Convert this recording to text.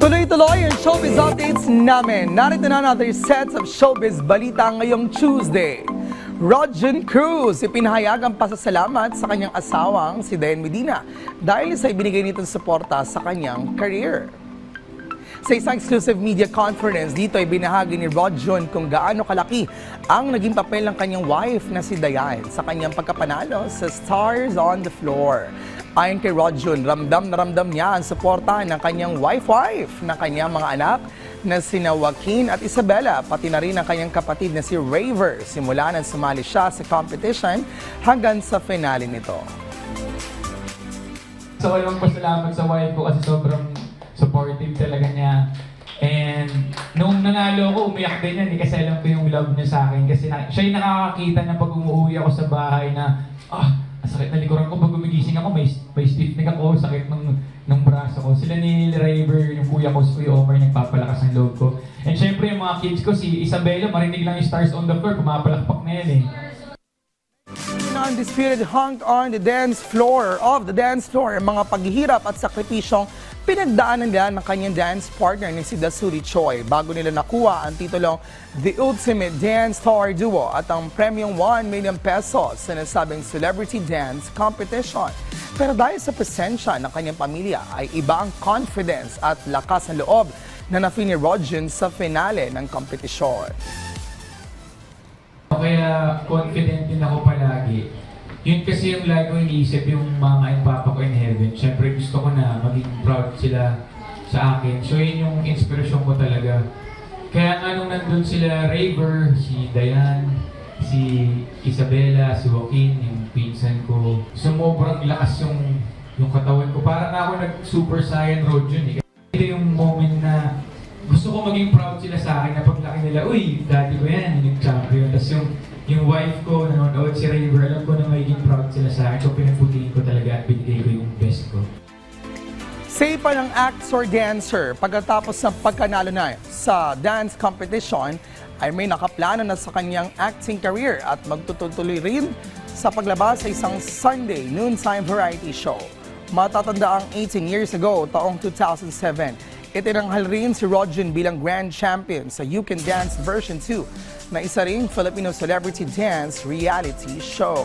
Tuloy-tuloy ang showbiz updates namin. Narito na another set of showbiz balita ngayong Tuesday. Rodjon Cruz ipinahayag ang pasasalamat sa kanyang asawang si Dayan Medina dahil sa ibinigay nitong suporta sa kanyang career. Sa isang exclusive media conference, dito ay binahagi ni Rodjon kung gaano kalaki ang naging papel ng kanyang wife na si Dayan sa kanyang pagkapanalo sa Stars on the Floor. Ayon kay Rodjon, ramdam na ramdam niya ang suporta ng kanyang wife na kanyang mga anak na sina Joaquin at Isabela, pati na rin ang kanyang kapatid na si Raver simula nang sumali siya sa competition hanggang sa finale nito. So, walang pasalamat sa wife ko kasi sobrang supportive talaga niya. And nung nanalo ako, umiyak din yan kasi alam ko yung love niya sa akin. Kasi siya yung nakakakita na pag umuwi ako sa bahay na ang sakit na likuran ko. Pag gumigising ako, may stiff neck ako, sakit ng braso ko. Sila ni Raver, yung kuya ko, si Kuya Omar, nagpapalakas ng loob ko. And syempre yung mga kids ko, si Isabela, marinig lang yung Stars on the Floor, pumapalakpak na yan eh. Undisputed hung on the dance floor ang mga paghihirap at sakripisyong pinagdaanan nila ng kanyang dance partner ni si Dasuri Choi bago nila nakuha ang titulong The Ultimate Dance Star Duo at ang premium 1 million pesos sa nasabing Celebrity Dance Competition. Pero dahil sa presensya ng kanyang pamilya ay iba ang confidence at lakas ng loob na na-feel ni Rodjon sa finale ng kompetisyon. Kaya confident din ako palagi. Yun kasi yung lagi ko iniisip yung mama and papa ko in heaven. Siyempre gusto ko na maging proud sila sa akin. So yun yung inspirasyon ko talaga. Kaya nga nung nandun sila Raver, si Dayan, si Isabela, si Joaquin, yung pinsan ko, sumubrang lakas yung katawan ko. Parang ako nag-Super Saiyan road yun eh. Ito yung moment na gusto ko maging proud sila sa akin na paglaki nila, uy, dati ko yan, yung champion. Tapos yung wife ko, nanonood si Raver, alam ko na magiging proud sila sa akin. So pinagputihin ko talaga at binigay ko yung best ko. Say pa ng actor-dancer, pagkatapos ng pagkanalo na sa dance competition, ay may nakaplano na sa kanyang acting career at magtutuloy rin sa paglabas sa isang Sunday noontime variety show. Matatanda ang 18 years ago, taong 2007, itinanghal rin si Rodjon bilang Grand Champion sa You Can Dance version 2 na isa ring Filipino celebrity dance reality show.